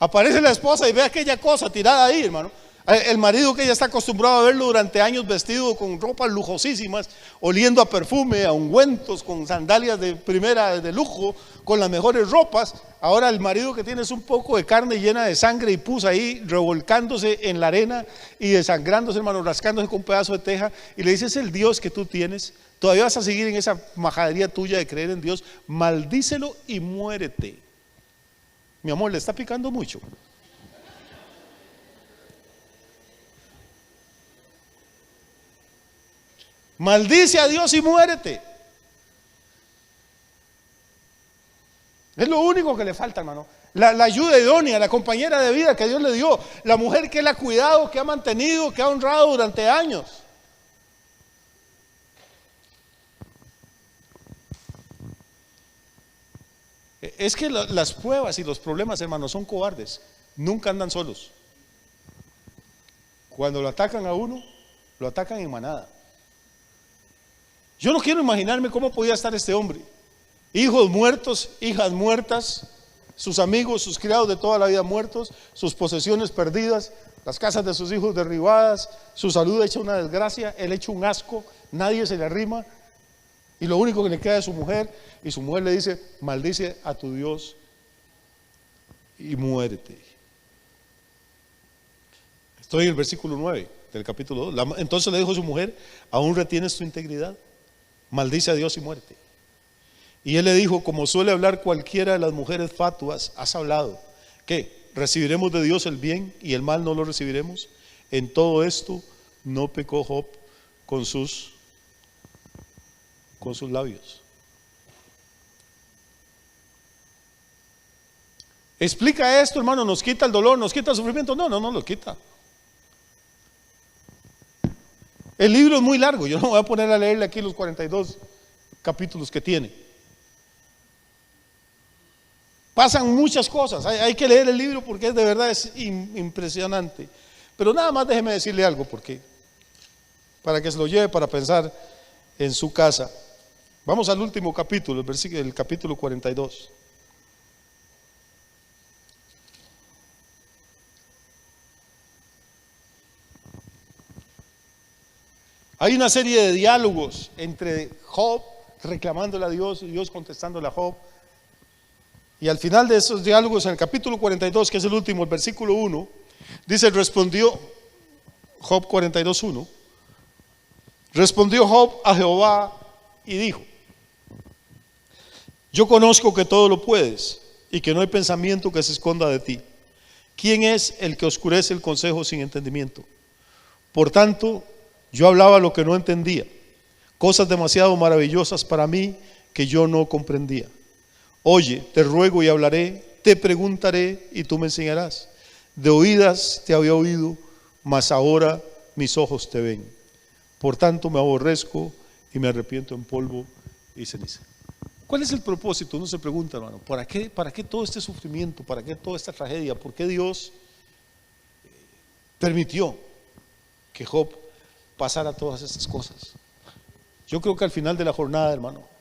Aparece la esposa y ve aquella cosa tirada ahí, hermano. El marido que ella está acostumbrado a verlo durante años vestido con ropas lujosísimas, oliendo a perfume, a ungüentos, con sandalias de primera, de lujo, con las mejores ropas. Ahora el marido que tiene es un poco de carne llena de sangre y pus ahí, revolcándose en la arena y desangrándose, hermano, rascándose con un pedazo de teja. Y le dice: es el Dios que tú tienes. Todavía vas a seguir en esa majadería tuya de creer en Dios. Maldícelo y muérete. Mi amor, le está picando mucho. Maldice a Dios y muérete. Es lo único que le falta, hermano. La ayuda idónea, la compañera de vida que Dios le dio, la mujer que él ha cuidado, que ha mantenido, que ha honrado durante años. Es que las pruebas y los problemas, hermanos, son cobardes. Nunca andan solos. Cuando lo atacan a uno, lo atacan en manada. Yo no quiero imaginarme cómo podía estar este hombre. Hijos muertos, hijas muertas, sus amigos, sus criados de toda la vida muertos, sus posesiones perdidas, las casas de sus hijos derribadas, su salud hecha una desgracia, él hecho un asco, nadie se le arrima. Y lo único que le queda es su mujer, y su mujer le dice: maldice a tu Dios y muérete. Estoy en el versículo 9 del capítulo 2. Entonces le dijo a su mujer: ¿aún retienes tu integridad? Maldice a Dios y muérete. Y él le dijo: como suele hablar cualquiera de las mujeres fatuas, has hablado. ¿Qué? ¿Recibiremos de Dios el bien y el mal no lo recibiremos? En todo esto no pecó Job con sus con sus labios. ¿Explica esto, hermano? ¿Nos quita el dolor? ¿Nos quita el sufrimiento? No, no lo quita. El libro es muy largo, yo no voy a poner a leerle aquí los 42 capítulos que tiene. Pasan muchas cosas, hay que leer el libro porque de verdad es impresionante. Pero nada más déjeme decirle algo, porque para que se lo lleve para pensar en su casa. Vamos al último capítulo, el capítulo 42. Hay una serie de diálogos entre Job reclamándole a Dios y Dios contestándole a Job. Y al final de esos diálogos, en el capítulo 42, que es el último, el versículo 1, dice, respondió Job 42:1, respondió Job a Jehová y dijo, yo conozco que todo lo puedes y que no hay pensamiento que se esconda de ti. ¿Quién es el que oscurece el consejo sin entendimiento? Por tanto, yo hablaba lo que no entendía, cosas demasiado maravillosas para mí que yo no comprendía. Oye, te ruego y hablaré, te preguntaré y tú me enseñarás. De oídas te había oído, mas ahora mis ojos te ven. Por tanto me aborrezco y me arrepiento en polvo y ceniza. ¿Cuál es el propósito? Uno se pregunta, hermano, ¿para qué todo este sufrimiento? ¿Para qué toda esta tragedia? ¿Por qué Dios permitió que Job pasara todas estas cosas? Yo creo que al final de la jornada, hermano,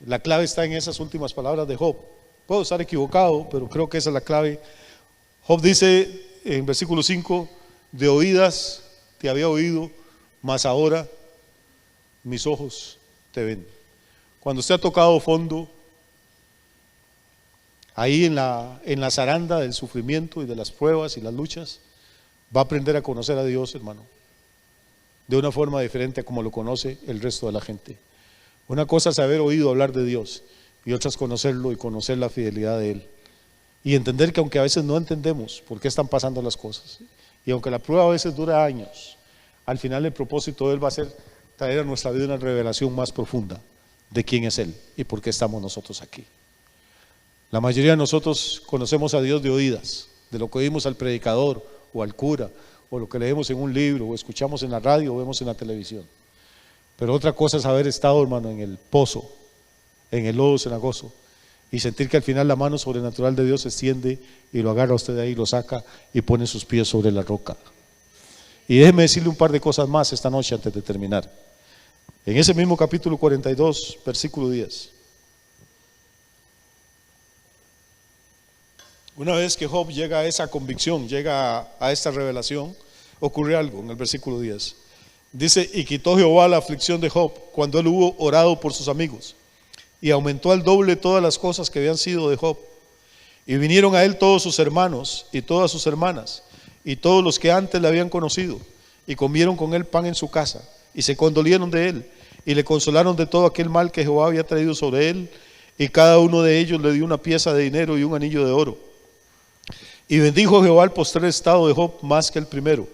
la clave está en esas últimas palabras de Job. Puedo estar equivocado, pero creo que esa es la clave. Job dice en versículo 5, de oídas te había oído, mas ahora mis ojos te ven. Cuando usted ha tocado fondo, ahí en la zaranda del sufrimiento y de las pruebas y las luchas, va a aprender a conocer a Dios, hermano, de una forma diferente a como lo conoce el resto de la gente. Una cosa es haber oído hablar de Dios y otra es conocerlo y conocer la fidelidad de Él. Y entender que aunque a veces no entendemos por qué están pasando las cosas, y aunque la prueba a veces dura años, al final el propósito de Él va a ser traer a nuestra vida una revelación más profunda de quién es Él y por qué estamos nosotros aquí. La mayoría de nosotros conocemos a Dios de oídas, de lo que oímos al predicador o al cura, o lo que leemos en un libro, o escuchamos en la radio, o vemos en la televisión. Pero otra cosa es haber estado, hermano, en el pozo, en el lodo cenagoso, y sentir que al final la mano sobrenatural de Dios se extiende y lo agarra a usted de ahí, lo saca y pone sus pies sobre la roca. Y déjeme decirle un par de cosas más esta noche antes de terminar. En ese mismo capítulo 42, versículo 10. Una vez que Job llega a esa convicción, llega a esta revelación, ocurre algo en el versículo 10. Dice, y quitó Jehová la aflicción de Job cuando él hubo orado por sus amigos, y aumentó al doble todas las cosas que habían sido de Job. Y vinieron a él todos sus hermanos y todas sus hermanas, y todos los que antes le habían conocido, y comieron con él pan en su casa, y se condolieron de él, y le consolaron de todo aquel mal que Jehová había traído sobre él, y cada uno de ellos le dio una pieza de dinero y un anillo de oro. Y bendijo Jehová el postrer estado de Job más que el primero,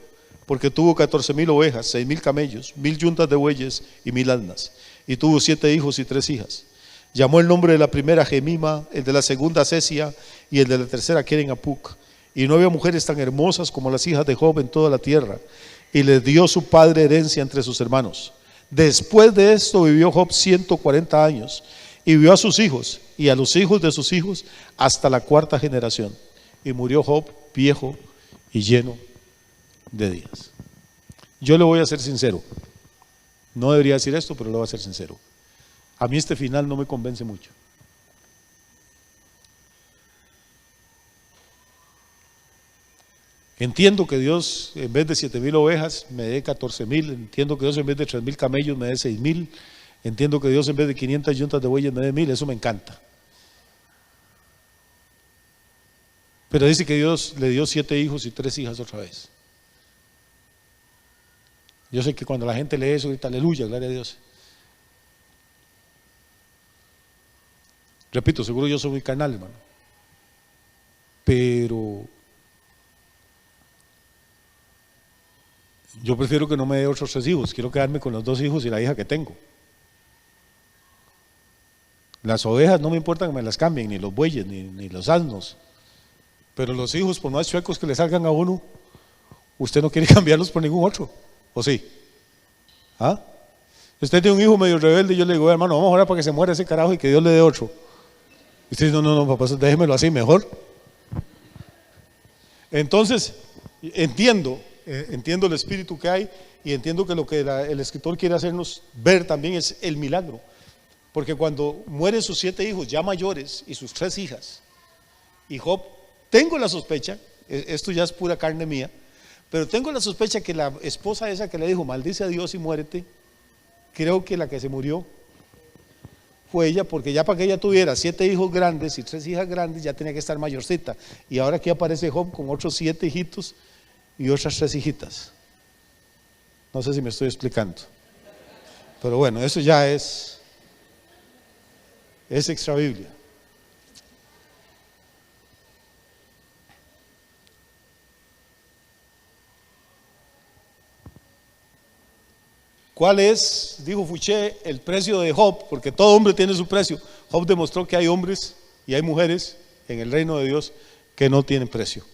porque tuvo 14,000 ovejas, 6,000 camellos, 1,000 yuntas de bueyes y 1,000 asnas, y tuvo 7 hijos y 3 hijas. Llamó el nombre de la primera Gemima, el de la segunda Cesia, y el de la tercera Keren-Apuc. Y no había mujeres tan hermosas como las hijas de Job en toda la tierra, y les dio su padre herencia entre sus hermanos. Después de esto vivió Job 140 años, y vio a sus hijos y a los hijos de sus hijos hasta la 4ª generación. Y murió Job viejo y lleno de días. Yo le voy a ser sincero, no debería decir esto, pero le voy a ser sincero. A mí este final no me convence mucho. Entiendo que Dios en vez de 7,000 ovejas me dé 14,000, entiendo que Dios en vez de 3,000 camellos me dé 6,000, entiendo que Dios en vez de 500 yuntas de bueyes me dé 1,000, eso me encanta. Pero dice que Dios le dio 7 hijos y 3 hijas otra vez. Yo sé que cuando la gente lee eso grita aleluya, gloria a Dios. Repito, seguro yo soy muy carnal, hermano, pero yo prefiero que no me dé otros 3 hijos, quiero quedarme con los 2 hijos y la hija que tengo. Las ovejas no me importa que me las cambien, ni los bueyes, ni los asnos. Pero los hijos, por más chuecos que le salgan a uno, usted no quiere cambiarlos por ningún otro, ¿o sí? ¿Ah? Usted tiene un hijo medio rebelde y yo le digo, hermano, vamos a orar para que se muera ese carajo y que Dios le dé otro. Y usted dice, no, papá, déjemelo así mejor. Entonces, entiendo el espíritu que hay y entiendo que lo que el escritor quiere hacernos ver también es el milagro. Porque cuando mueren sus 7 hijos ya mayores y sus 3 hijas, y Job, tengo la sospecha, esto ya es pura carne mía, pero tengo la sospecha que la esposa esa que le dijo, maldice a Dios y muérete, creo que la que se murió fue ella, porque ya para que ella tuviera 7 hijos grandes y 3 hijas grandes, ya tenía que estar mayorcita. Y ahora aquí aparece Job con otros 7 hijitos y otras 3 hijitas. No sé si me estoy explicando. Pero bueno, eso ya es extra Biblia. ¿Cuál es, dijo Fouché, el precio de Job? Porque todo hombre tiene su precio. Job demostró que hay hombres y hay mujeres en el reino de Dios que no tienen precio.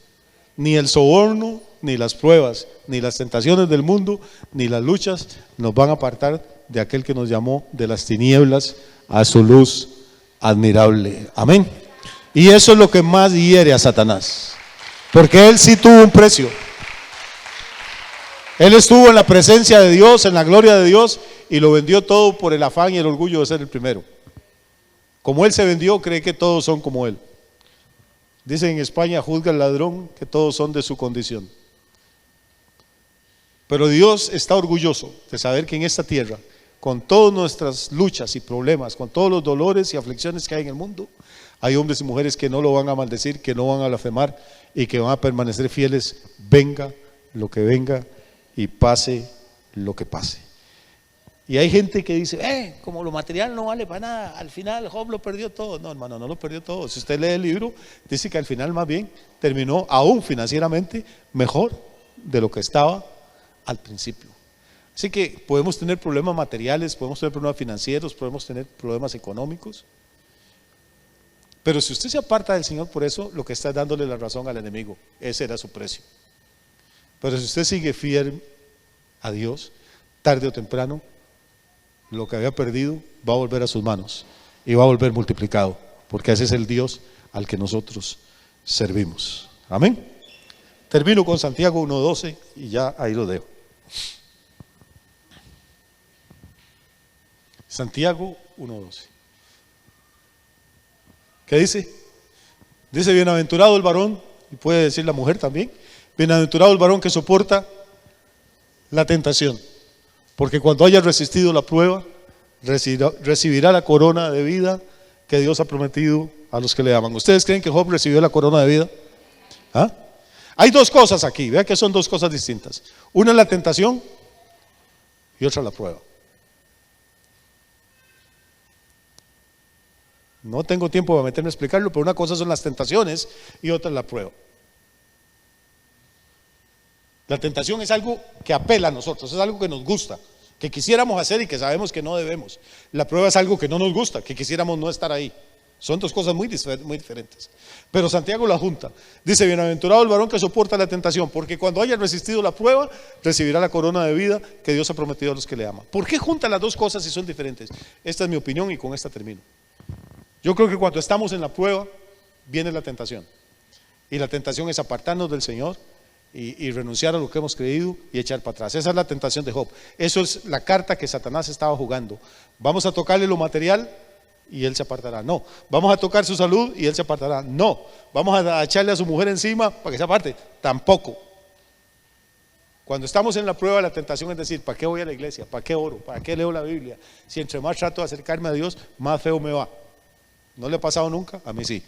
Ni el soborno, ni las pruebas, ni las tentaciones del mundo, ni las luchas nos van a apartar de aquel que nos llamó de las tinieblas a su luz admirable. Amén. Y eso es lo que más hiere a Satanás, porque él sí tuvo un precio. Él estuvo en la presencia de Dios, en la gloria de Dios, y lo vendió todo por el afán y el orgullo de ser el primero. Como él se vendió, cree que todos son como él. Dicen en España, juzga al ladrón, que todos son de su condición. Pero Dios está orgulloso de saber que en esta tierra, con todas nuestras luchas y problemas, con todos los dolores y aflicciones que hay en el mundo, hay hombres y mujeres que no lo van a maldecir, que no van a blasfemar y que van a permanecer fieles, venga lo que venga y pase lo que pase. Y hay gente que dice, como lo material no vale para nada, al final Job lo perdió todo. No, hermano, no lo perdió todo. Si usted lee el libro, dice que al final más bien terminó aún financieramente mejor de lo que estaba al principio. Así que podemos tener problemas materiales, podemos tener problemas financieros, podemos tener problemas económicos, pero si usted se aparta del Señor por eso, lo que está es dándole la razón al enemigo. Ese era su precio. Pero si usted sigue fiel a Dios, tarde o temprano, lo que había perdido va a volver a sus manos y va a volver multiplicado, porque ese es el Dios al que nosotros servimos. Amén. Termino con Santiago 1:12 y ya ahí lo dejo. Santiago 1:12. ¿Qué dice? Dice, bienaventurado el varón, y puede decir la mujer también, bienaventurado el varón que soporta la tentación, porque cuando haya resistido la prueba, recibirá la corona de vida que Dios ha prometido a los que le aman. ¿Ustedes creen que Job recibió la corona de vida? ¿Ah? Hay 2 cosas aquí, vean que son 2 cosas distintas. Una es la tentación y otra la prueba. No tengo tiempo para meterme a explicarlo, pero una cosa son las tentaciones y otra es la prueba. La tentación es algo que apela a nosotros, es algo que nos gusta, que quisiéramos hacer y que sabemos que no debemos. La prueba es algo que no nos gusta, que quisiéramos no estar ahí. Son 2 cosas muy diferentes. Pero Santiago la junta. Dice, bienaventurado el varón que soporta la tentación, porque cuando haya resistido la prueba, recibirá la corona de vida que Dios ha prometido a los que le aman. ¿Por qué junta las 2 cosas si son diferentes? Esta es mi opinión y con esta termino. Yo creo que cuando estamos en la prueba, viene la tentación. Y la tentación es apartarnos del Señor y renunciar a lo que hemos creído y echar para atrás. Esa es la tentación de Job. Eso es la carta que Satanás estaba jugando. Vamos a tocarle lo material y él se apartará. No. Vamos a tocar su salud y él se apartará. No. Vamos a echarle a su mujer encima para que se aparte. Tampoco. Cuando estamos en la prueba, la tentación es decir, ¿para qué voy a la iglesia? ¿Para qué oro? ¿Para qué leo la Biblia? Si entre más trato de acercarme a Dios, más feo me va. ¿No le ha pasado nunca? A mí sí.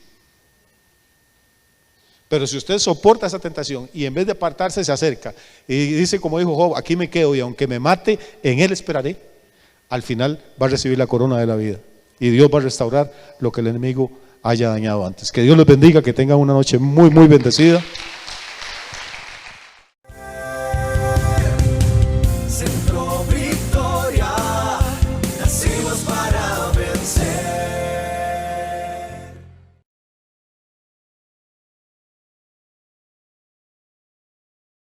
Pero si usted soporta esa tentación y en vez de apartarse se acerca y dice como dijo Job, aquí me quedo y aunque me mate, en él esperaré, al final va a recibir la corona de la vida y Dios va a restaurar lo que el enemigo haya dañado antes. Que Dios les bendiga, que tengan una noche muy, muy bendecida.